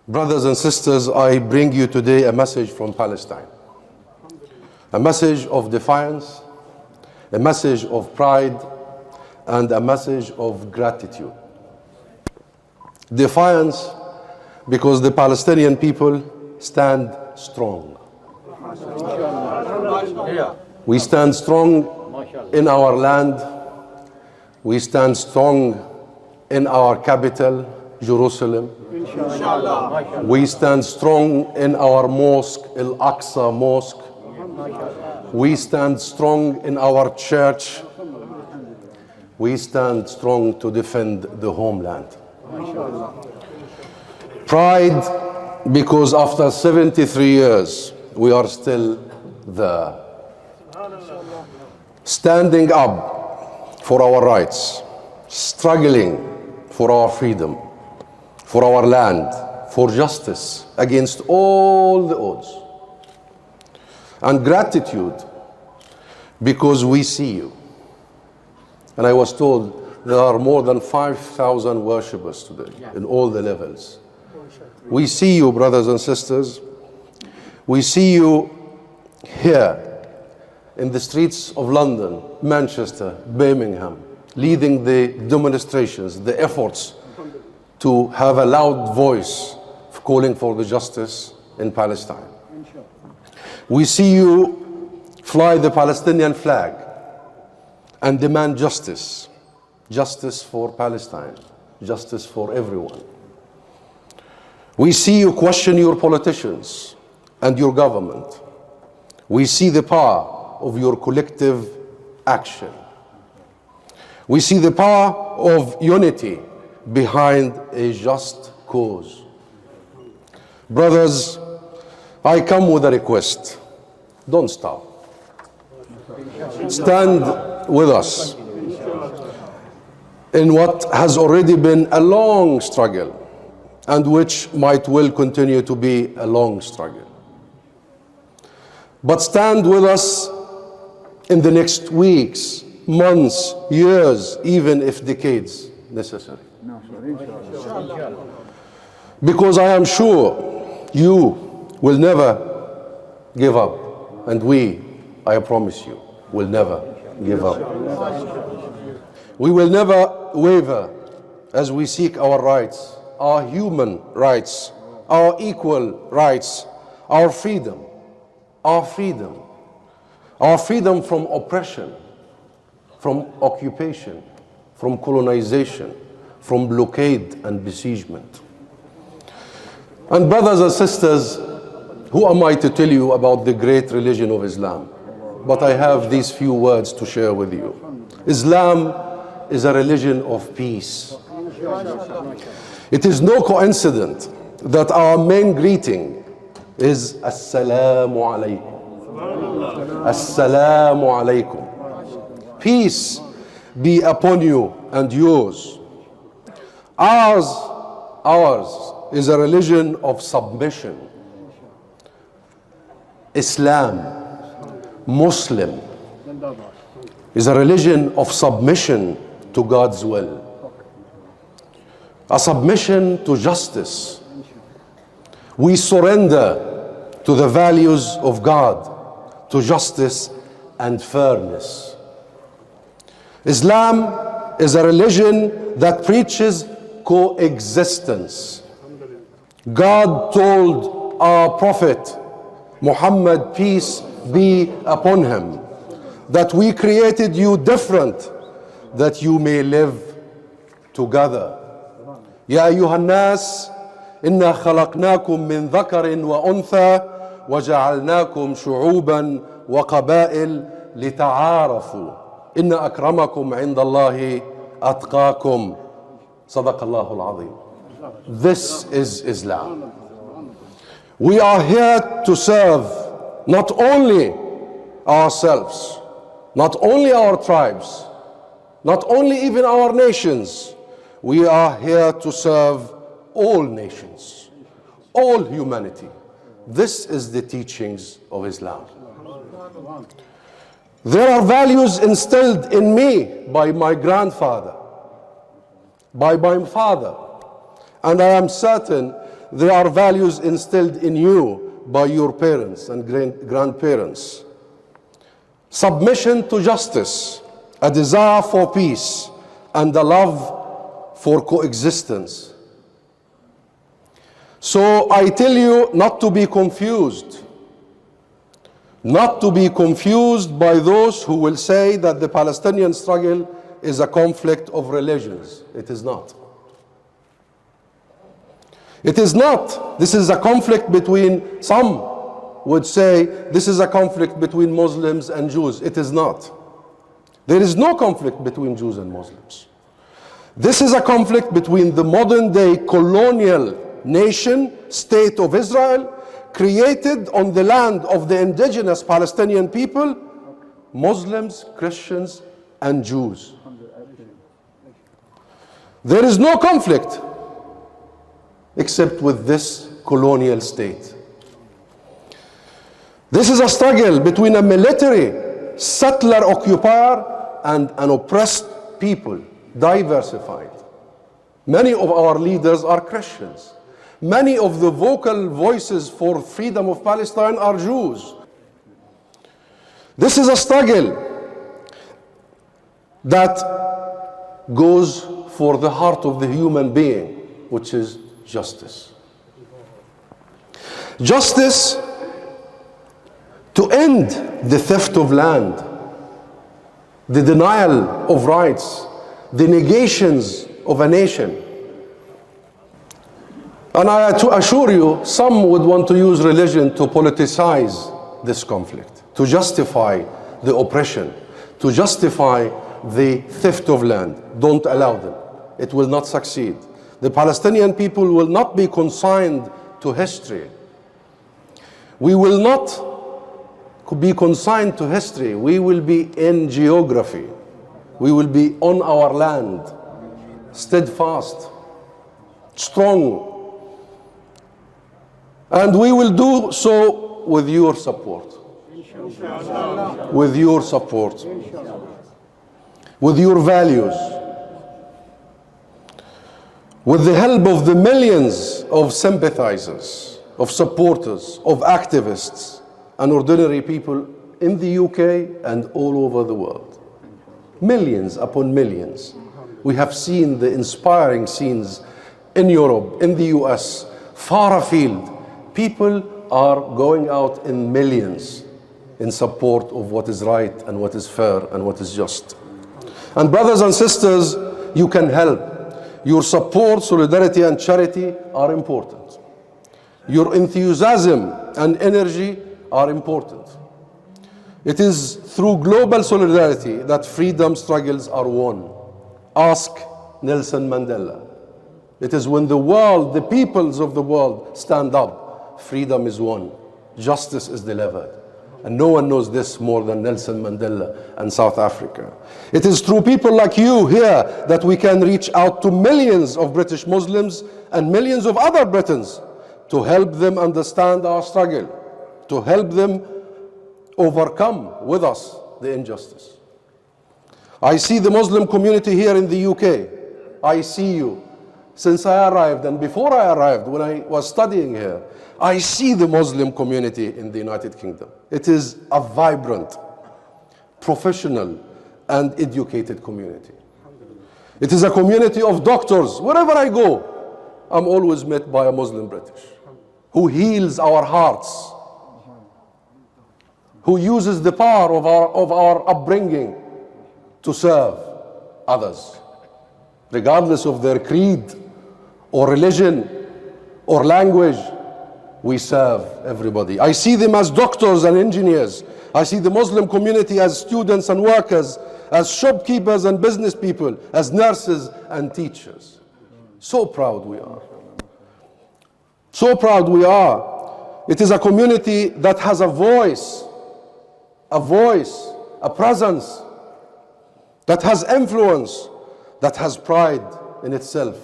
Brothers and sisters, I bring you today a message from Palestine. A message of defiance, a message of pride, and a message of gratitude. Defiance because the Palestinian people stand strong. We stand strong in our land. We stand strong in our capital, Jerusalem. We stand strong in our mosque, Al-Aqsa Mosque. We stand strong in our church. We stand strong to defend the homeland. Pride because after 73 years, we are still there. Standing up for our rights, struggling for our freedom, for our land, for justice against all the odds. And gratitude because we see you. And I was told there are more than 5,000 worshippers today in all the levels. We see you, brothers and sisters. We see you here in the streets of London, Manchester, Birmingham, leading the demonstrations, the efforts to have a loud voice calling for the justice in Palestine. We see you fly the Palestinian flag and demand justice. Justice for Palestine. Justice for everyone. We see you question your politicians and your government. We see the power of your collective action. We see the power of unity behind a just cause. Brothers, I come with a request. Don't stop. Stand with us in what has already been a long struggle and which might well continue to be a long struggle. But stand with us in the next weeks, months, years, even if decades necessary. Because I am sure you will never give up, and we, I promise you, will never give up. We will never waver as we seek our rights, our human rights, our equal rights, our freedom, our freedom, our freedom from oppression, from occupation, from colonization, from blockade and besiegement. And brothers and sisters, who am I to tell you about the great religion of Islam? But I have these few words to share with you. Islam is a religion of peace. It is no coincidence that our main greeting is Assalamu alaikum. Assalamu alaikum. Peace be upon you and yours. Ours is a religion of submission. Islam, Muslim, is a religion of submission to God's will. A submission to justice. We surrender to the values of God, to justice and fairness. Islam is a religion that preaches coexistence. God told our Prophet Muhammad, peace be upon him, that we created you different, that you may live together. يا أيها الناس إنا خلقناكم من ذكر وأنثى وجعلناكم شعوبا وقبائل لتعارفوا إن أكرمكم عند الله أتقاكم صدق الله العظيم. This is Islam. We are here to serve not only ourselves, not only our tribes, not only even our nations. We are here to serve all nations, all humanity. This is the teachings of Islam. There are values instilled in me by my grandfather, by my father, and I am certain they are values instilled in you by your parents and grandparents. Submission to justice, a desire for peace, and a love for coexistence. So I tell you not to be confused. Not to be confused by those who will say that the Palestinian struggle is a conflict of religions. It is not. It is not. This is a conflict between, some would say, this is a conflict between Muslims and Jews. It is not. There is no conflict between Jews and Muslims. This is a conflict between the modern day colonial nation, state of Israel, created on the land of the indigenous Palestinian people, Muslims, Christians, and Jews. There is no conflict except with this colonial state. This is a struggle between a military settler occupier and an oppressed people, diversified. Many of our leaders are Christians. Many of the vocal voices for freedom of Palestine are Jews. This is a struggle that goes for the heart of the human being, which is justice. Justice to end the theft of land, the denial of rights, the negations of a nation. And I assure you, some would want to use religion to politicize this conflict, to justify the oppression, to justify the theft of land. Don't allow them. It will not succeed. The Palestinian people will not be consigned to history. We will not be consigned to history. We will be in geography. We will be on our land, steadfast, strong. And we will do so with your support. With your support. With your values. With the help of the millions of sympathizers, of supporters, of activists, and ordinary people in the UK and all over the world. Millions upon millions. We have seen the inspiring scenes in Europe, in the US, far afield. People are going out in millions in support of what is right and what is fair and what is just. And brothers and sisters, you can help. Your support, solidarity, and charity are important. Your enthusiasm and energy are important. It is through global solidarity that freedom struggles are won. Ask Nelson Mandela. It is when the world, the peoples of the world stand up, freedom is won, justice is delivered. And no one knows this more than Nelson Mandela and South Africa. It is through people like you here that we can reach out to millions of British Muslims and millions of other Britons to help them understand our struggle, to help them overcome with us the injustice. I see the Muslim community here in the UK. I see you. Since I arrived and before I arrived, when I was studying here, I see the Muslim community in the United Kingdom. It is a vibrant, professional, and educated community. It is a community of doctors. Wherever I go, I'm always met by a Muslim British who heals our hearts, who uses the power of our upbringing to serve others, regardless of their creed or religion or language. We serve everybody. I see them as doctors and engineers. I see the Muslim community as students and workers, as shopkeepers and business people, as nurses and teachers. So proud we are. So proud we are. It is a community that has a voice, a presence, that has influence, that has pride in itself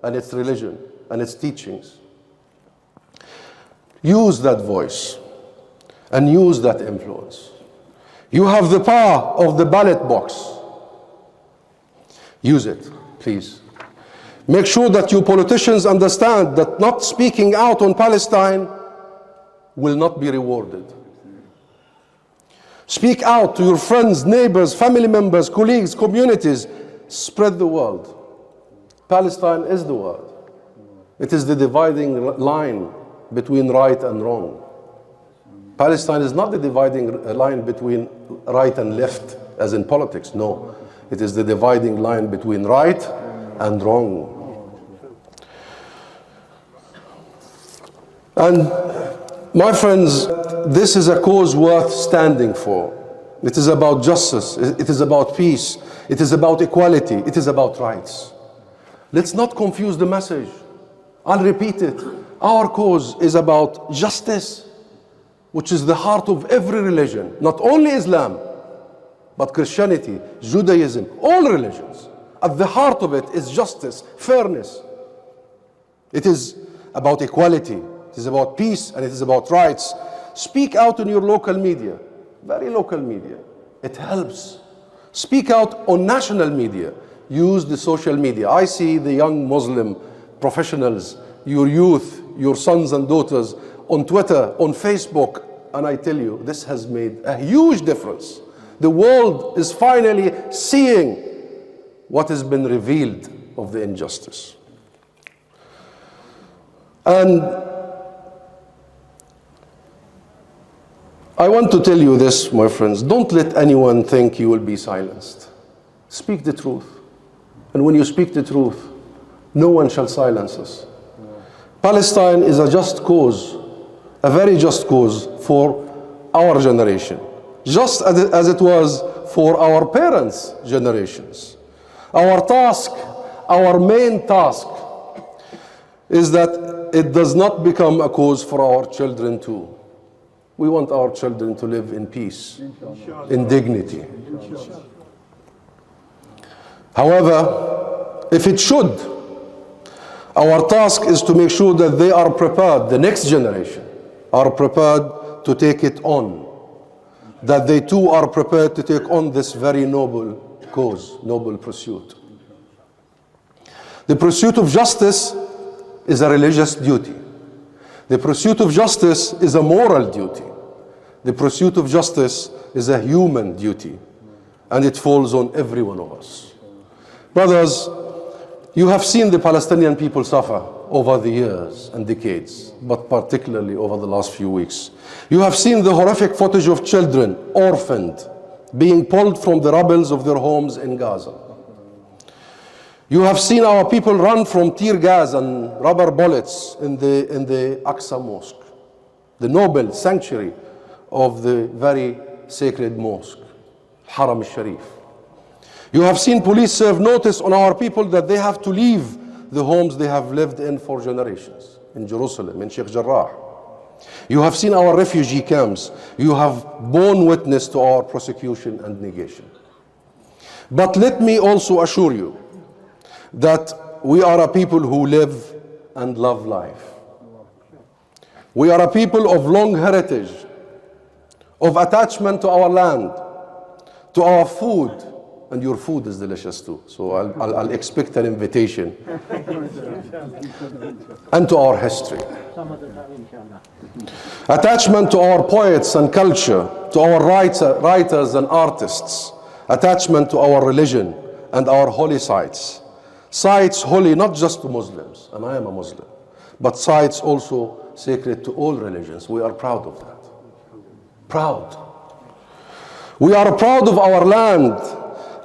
and its religion and its teachings. Use that voice and use that influence. You have the power of the ballot box. Use it, please. Make sure that you politicians understand that not speaking out on Palestine will not be rewarded. Speak out to your friends, neighbors, family members, colleagues, communities. Spread the word. Palestine is the word. It is the dividing line between right and wrong. Palestine is not the dividing line between right and left, as in politics. No, it is the dividing line between right and wrong. And my friends, this is a cause worth standing for. It is about justice. It is about peace. It is about equality. It is about rights. Let's not confuse the message. I'll repeat it. Our cause is about justice, which is the heart of every religion, not only Islam, but Christianity, Judaism, all religions. At the heart of it is justice, fairness. It is about equality. It is about peace, and it is about rights. Speak out in your local media, very local media. It helps. Speak out on national media. Use the social media. I see the young Muslim professionals, your youth, your sons and daughters on Twitter, on Facebook, and I tell you, this has made a huge difference. The world is finally seeing what has been revealed of the injustice. And I want to tell you this, my friends, don't let anyone think you will be silenced. Speak the truth. And when you speak the truth, no one shall silence us. Palestine is a just cause, a very just cause for our generation, just as it was for our parents' generations. Our task, our main task, is that it does not become a cause for our children too. We want our children to live in peace, in dignity. However, if it should, our task is to make sure that they are prepared, the next generation are prepared to take it on, that they too are prepared to take on this very noble cause, noble pursuit. The pursuit of justice is a religious duty. The pursuit of justice is a moral duty. The pursuit of justice is a human duty, and it falls on every one of us. Brothers, you have seen the Palestinian people suffer over the years and decades, but particularly over the last few weeks. You have seen the horrific footage of children, orphaned, being pulled from the rubbles of their homes in Gaza. You have seen our people run from tear gas and rubber bullets in the Aqsa Mosque, the noble sanctuary of the very sacred mosque, Haram al-Sharif. You have seen police serve notice on our people that they have to leave the homes they have lived in for generations, in Jerusalem, in Sheikh Jarrah. You have seen our refugee camps. You have borne witness to our persecution and negation. But let me also assure you that we are a people who live and love life. We are a people of long heritage, of attachment to our land, to our food, and your food is delicious too, so I'll expect an invitation, and to our history. Attachment to our poets and culture, to our writers and artists, attachment to our religion and our holy sites. Sites holy not just to Muslims, and I am a Muslim, but sites also sacred to all religions. We are proud of that. Proud. We are proud of our land.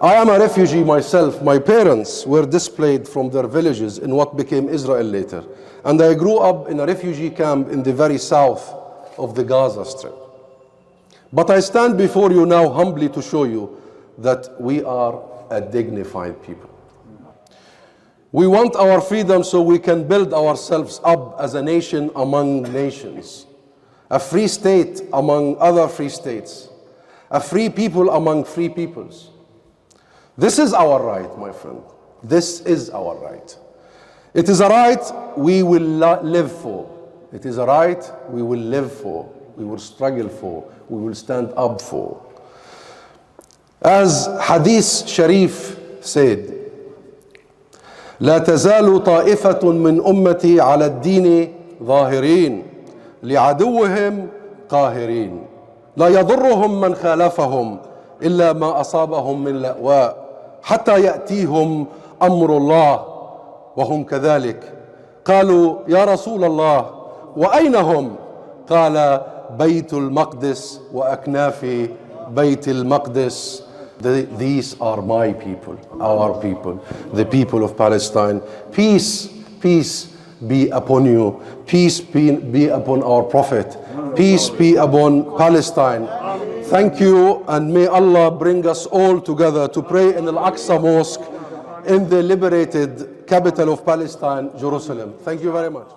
I am a refugee myself. My parents were displaced from their villages in what became Israel later. And I grew up in a refugee camp in the very south of the Gaza Strip. But I stand before you now humbly to show you that we are a dignified people. We want our freedom so we can build ourselves up as a nation among nations, a free state among other free states, a free people among free peoples. This is our right, my friend. This is our right. It is a right we will live for. It is a right we will live for, we will struggle for, we will stand up for. As Hadith Sharif said, لا تزال طائفة من أمتي على الدين ظاهرين لعدوهم قاهرين لا يضرهم من خالفهم إلا ما أصابهم من لأواء حتى يأتيهم أمر الله وهم كذلك. قالوا يا رسول الله وأين هم؟ قال بيت المقدس وأكناف بيت المقدس. These are my people, our people, the people of Palestine. Peace, peace be upon you. Peace be upon our Prophet. Peace be upon Palestine. Thank you, and may Allah bring us all together to pray in Al-Aqsa Mosque in the liberated capital of Palestine, Jerusalem. Thank you very much.